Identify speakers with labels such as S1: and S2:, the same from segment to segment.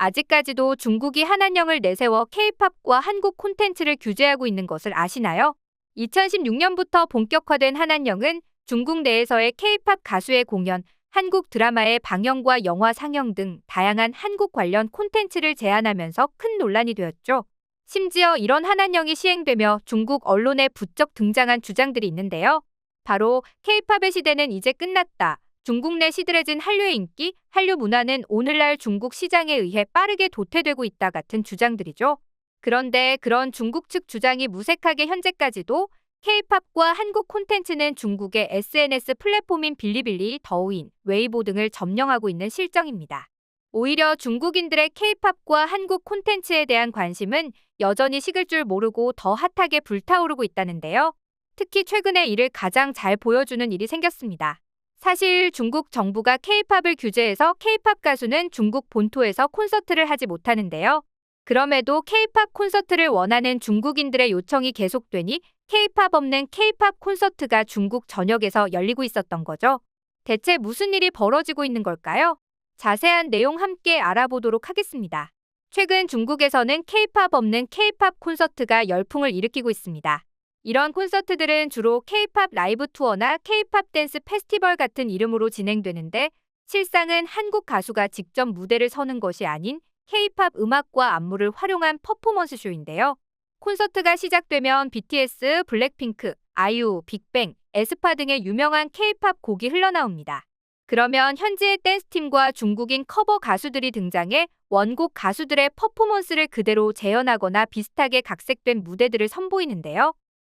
S1: 아직까지도 중국이 한한령을 내세워 K-팝과 한국 콘텐츠를 규제하고 있는 것을 아시나요? 2016년부터 본격화된 한한령은 중국 내에서의 K-팝 가수의 공연, 한국 드라마의 방영과 영화 상영 등 다양한 한국 관련 콘텐츠를 제한하면서 큰 논란이 되었죠. 심지어 이런 한한령이 시행되며 중국 언론에 부쩍 등장한 주장들이 있는데요. 바로 K-팝의 시대는 이제 끝났다. 중국 내 시들해진 한류의 인기, 한류 문화는 오늘날 중국 시장에 의해 빠르게 도태되고 있다 같은 주장들이죠. 그런데 그런 중국 측 주장이 무색하게 현재까지도 K-팝과 한국 콘텐츠는 중국의 SNS 플랫폼인 빌리빌리, 더우인, 웨이보 등을 점령하고 있는 실정입니다. 오히려 중국인들의 K-팝과 한국 콘텐츠에 대한 관심은 여전히 식을 줄 모르고 더 핫하게 불타오르고 있다는데요. 특히 최근에 이를 가장 잘 보여주는 일이 생겼습니다. 사실 중국 정부가 K-팝을 규제해서 K-팝 가수는 중국 본토에서 콘서트를 하지 못하는데요. 그럼에도 K-팝 콘서트를 원하는 중국인들의 요청이 계속되니 K-팝 없는 K-팝 콘서트가 중국 전역에서 열리고 있었던 거죠. 대체 무슨 일이 벌어지고 있는 걸까요? 자세한 내용 함께 알아보도록 하겠습니다. 최근 중국에서는 K-팝 없는 K-팝 콘서트가 열풍을 일으키고 있습니다. 이런 콘서트들은 주로 K-팝 라이브 투어나 K-팝 댄스 페스티벌 같은 이름으로 진행되는데 실상은 한국 가수가 직접 무대를 서는 것이 아닌 K-팝 음악과 안무를 활용한 퍼포먼스 쇼인데요. 콘서트가 시작되면 BTS, 블랙핑크, 아이유, 빅뱅, 에스파 등의 유명한 K-팝 곡이 흘러나옵니다. 그러면 현지의 댄스팀과 중국인 커버 가수들이 등장해 원곡 가수들의 퍼포먼스를 그대로 재현하거나 비슷하게 각색된 무대들을 선보이는데요.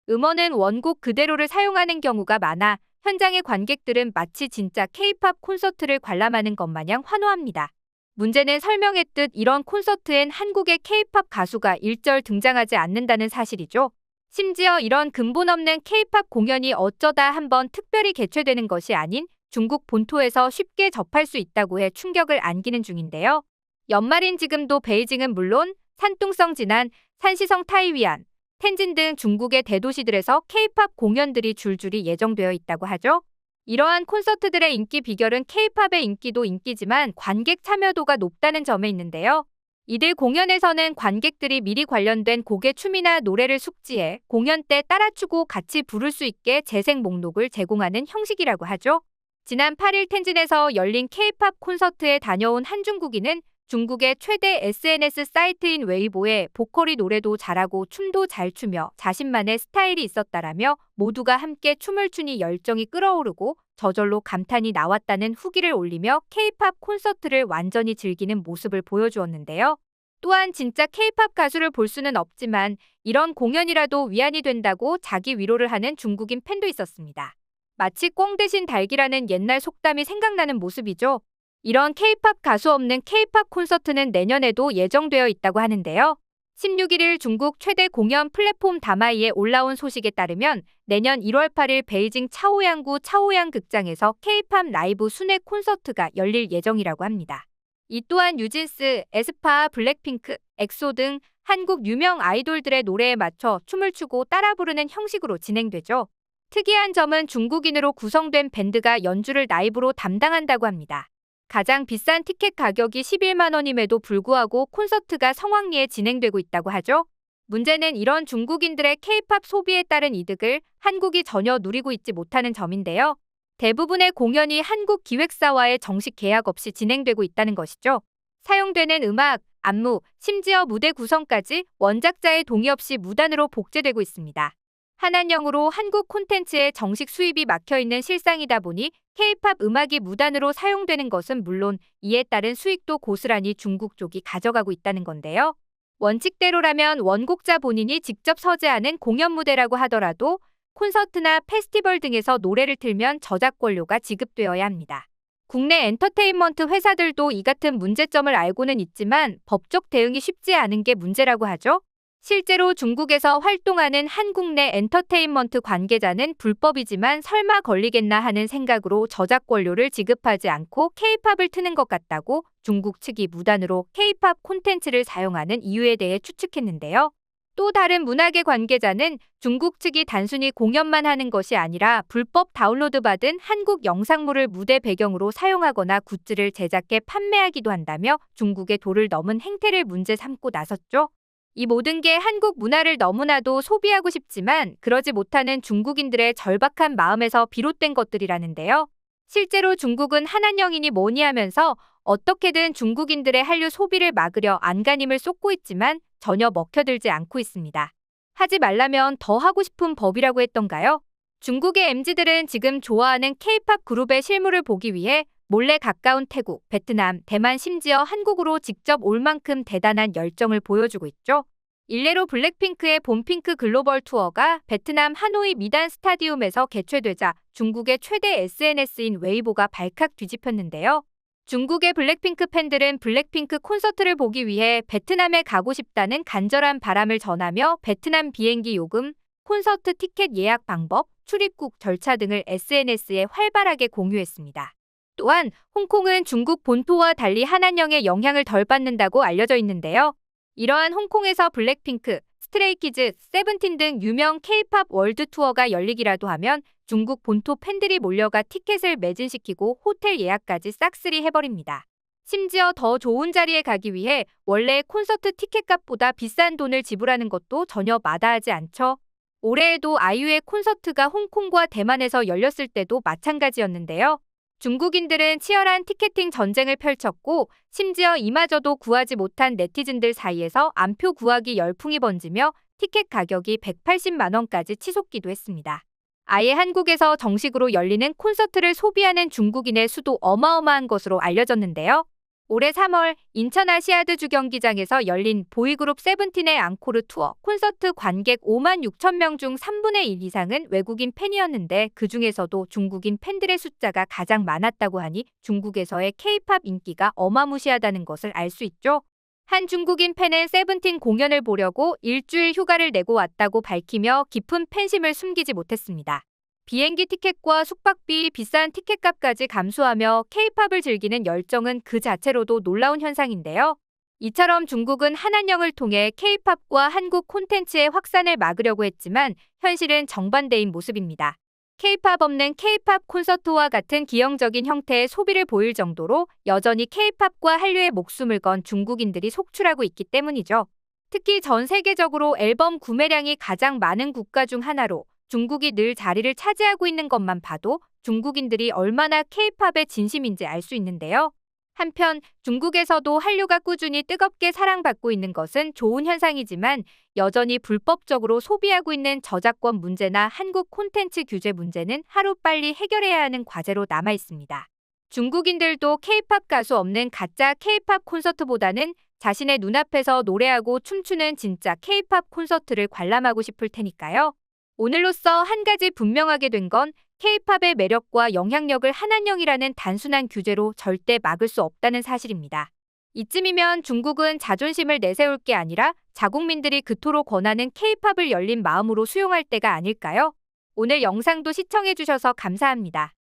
S1: 음원은 원곡 그대로를 사용하는 경우가 많아 현장의 관객들은 마치 진짜 K-팝 콘서트를 관람하는 것 마냥 환호합니다. 문제는 설명했듯 이런 콘서트엔 한국의 K-팝 가수가 일절 등장하지 않는다는 사실이죠. 심지어 이런 근본 없는 K-팝 공연이 어쩌다 한번 특별히 개최되는 것이 아닌 중국 본토에서 쉽게 접할 수 있다고 해 충격을 안기는 중인데요. 연말인 지금도 베이징은 물론 산둥성 진안, 산시성 타이위안, 텐진 등 중국의 대도시들에서 K-팝 공연들이 줄줄이 예정되어 있다고 하죠. 이러한 콘서트들의 인기 비결은 K-팝의 인기도 인기지만 관객 참여도가 높다는 점에 있는데요. 이들 공연에서는 관객들이 미리 관련된 곡의 춤이나 노래를 숙지해 공연 때 따라 추고 같이 부를 수 있게 재생 목록을 제공하는 형식이라고 하죠. 지난 8일 텐진에서 열린 K-팝 콘서트에 다녀온 한 중국인은 중국의 최대 SNS 사이트인 웨이보에 보컬이 노래도 잘하고 춤도 잘 추며 자신만의 스타일이 있었다라며 모두가 함께 춤을 추니 열정이 끓어오르고 저절로 감탄이 나왔다는 후기를 올리며 K-팝 콘서트를 완전히 즐기는 모습을 보여주었는데요. 또한 진짜 K-팝 가수를 볼 수는 없지만 이런 공연이라도 위안이 된다고 자기 위로를 하는 중국인 팬도 있었습니다. 마치 꿩 대신 닭이라는 옛날 속담이 생각나는 모습이죠. 이런 K-팝 가수 없는 K-팝 콘서트는 내년에도 예정되어 있다고 하는데요. 16일 중국 최대 공연 플랫폼 다마이에 올라온 소식에 따르면 내년 1월 8일 베이징 차오양구 차오양 극장에서 K-팝 라이브 순회 콘서트가 열릴 예정이라고 합니다. 이 또한 뉴진스, 에스파, 블랙핑크, 엑소 등 한국 유명 아이돌들의 노래에 맞춰 춤을 추고 따라 부르는 형식으로 진행되죠. 특이한 점은 중국인으로 구성된 밴드가 연주를 라이브로 담당한다고 합니다. 가장 비싼 티켓 가격이 11만 원임에도 불구하고 콘서트가 성황리에 진행되고 있다고 하죠. 문제는 이런 중국인들의 K-팝 소비에 따른 이득을 한국이 전혀 누리고 있지 못하는 점인데요. 대부분의 공연이 한국 기획사와의 정식 계약 없이 진행되고 있다는 것이죠. 사용되는 음악, 안무, 심지어 무대 구성까지 원작자의 동의 없이 무단으로 복제되고 있습니다. 한한령으로 한국 콘텐츠의 정식 수입이 막혀있는 실상이다 보니 K-팝 음악이 무단으로 사용되는 것은 물론 이에 따른 수익도 고스란히 중국 쪽이 가져가고 있다는 건데요. 원칙대로라면 원곡자 본인이 직접 서재하는 공연 무대라고 하더라도 콘서트나 페스티벌 등에서 노래를 틀면 저작권료가 지급되어야 합니다. 국내 엔터테인먼트 회사들도 이 같은 문제점을 알고는 있지만 법적 대응이 쉽지 않은 게 문제라고 하죠. 실제로 중국에서 활동하는 한국 내 엔터테인먼트 관계자는 불법이지만 설마 걸리겠나 하는 생각으로 저작권료를 지급하지 않고 K-팝을 트는 것 같다고 중국 측이 무단으로 K-팝 콘텐츠를 사용하는 이유에 대해 추측했는데요. 또 다른 문화계 관계자는 중국 측이 단순히 공연만 하는 것이 아니라 불법 다운로드 받은 한국 영상물을 무대 배경으로 사용하거나 굿즈를 제작해 판매하기도 한다며 중국의 도를 넘은 행태를 문제 삼고 나섰죠. 이 모든 게 한국 문화를 너무나도 소비하고 싶지만 그러지 못하는 중국인들의 절박한 마음에서 비롯된 것들이라는데요. 실제로 중국은 한한령이니 뭐니 하면서 어떻게든 중국인들의 한류 소비를 막으려 안간힘을 쏟고 있지만 전혀 먹혀들지 않고 있습니다. 하지 말라면 더 하고 싶은 법이라고 했던가요? 중국의 MZ들은 지금 좋아하는 K-팝 그룹의 실물을 보기 위해 몰래 가까운 태국, 베트남, 대만 심지어 한국으로 직접 올 만큼 대단한 열정을 보여주고 있죠. 일례로 블랙핑크의 봄핑크 글로벌 투어가 베트남 하노이 미단 스타디움에서 개최되자 중국의 최대 SNS인 웨이보가 발칵 뒤집혔는데요. 중국의 블랙핑크 팬들은 블랙핑크 콘서트를 보기 위해 베트남에 가고 싶다는 간절한 바람을 전하며 베트남 비행기 요금, 콘서트 티켓 예약 방법, 출입국 절차 등을 SNS에 활발하게 공유했습니다. 또한 홍콩은 중국 본토와 달리 한한령의 영향을 덜 받는다고 알려져 있는데요. 이러한 홍콩에서 블랙핑크, 스트레이키즈, 세븐틴 등 유명 K-팝 월드 투어가 열리기라도 하면 중국 본토 팬들이 몰려가 티켓을 매진시키고 호텔 예약까지 싹쓸이 해버립니다. 심지어 더 좋은 자리에 가기 위해 원래 콘서트 티켓값보다 비싼 돈을 지불하는 것도 전혀 마다하지 않죠. 올해에도 아이유의 콘서트가 홍콩과 대만에서 열렸을 때도 마찬가지였는데요. 중국인들은 치열한 티켓팅 전쟁을 펼쳤고 심지어 이마저도 구하지 못한 네티즌들 사이에서 암표 구하기 열풍이 번지며 티켓 가격이 180만 원까지 치솟기도 했습니다. 아예 한국에서 정식으로 열리는 콘서트를 소비하는 중국인의 수도 어마어마한 것으로 알려졌는데요. 올해 3월 인천 아시아드 주경기장에서 열린 보이그룹 세븐틴의 앙코르 투어 콘서트 관객 5만 6천 명 중 3분의 1 이상은 외국인 팬이었는데 그 중에서도 중국인 팬들의 숫자가 가장 많았다고 하니 중국에서의 K-팝 인기가 어마무시하다는 것을 알 수 있죠. 한 중국인 팬은 세븐틴 공연을 보려고 일주일 휴가를 내고 왔다고 밝히며 깊은 팬심을 숨기지 못했습니다. 비행기 티켓과 숙박비, 비싼 티켓값까지 감수하며 K-팝을 즐기는 열정은 그 자체로도 놀라운 현상인데요. 이처럼 중국은 한한령을 통해 K-팝과 한국 콘텐츠의 확산을 막으려고 했지만 현실은 정반대인 모습입니다. K-팝 없는 K-팝 콘서트와 같은 기형적인 형태의 소비를 보일 정도로 여전히 K-팝과 한류에 목숨을 건 중국인들이 속출하고 있기 때문이죠. 특히 전 세계적으로 앨범 구매량이 가장 많은 국가 중 하나로 중국이 늘 자리를 차지하고 있는 것만 봐도 중국인들이 얼마나 K-팝에 진심인지 알 수 있는데요. 한편 중국에서도 한류가 꾸준히 뜨겁게 사랑받고 있는 것은 좋은 현상이지만 여전히 불법적으로 소비하고 있는 저작권 문제나 한국 콘텐츠 규제 문제는 하루빨리 해결해야 하는 과제로 남아 있습니다. 중국인들도 K-팝 가수 없는 가짜 K-팝 콘서트보다는 자신의 눈앞에서 노래하고 춤추는 진짜 K-팝 콘서트를 관람하고 싶을 테니까요. 오늘로써 한 가지 분명하게 된 건 K-팝의 매력과 영향력을 한한령이라는 단순한 규제로 절대 막을 수 없다는 사실입니다. 이쯤이면 중국은 자존심을 내세울 게 아니라 자국민들이 그토록 권하는 K-팝을 열린 마음으로 수용할 때가 아닐까요? 오늘 영상도 시청해주셔서 감사합니다.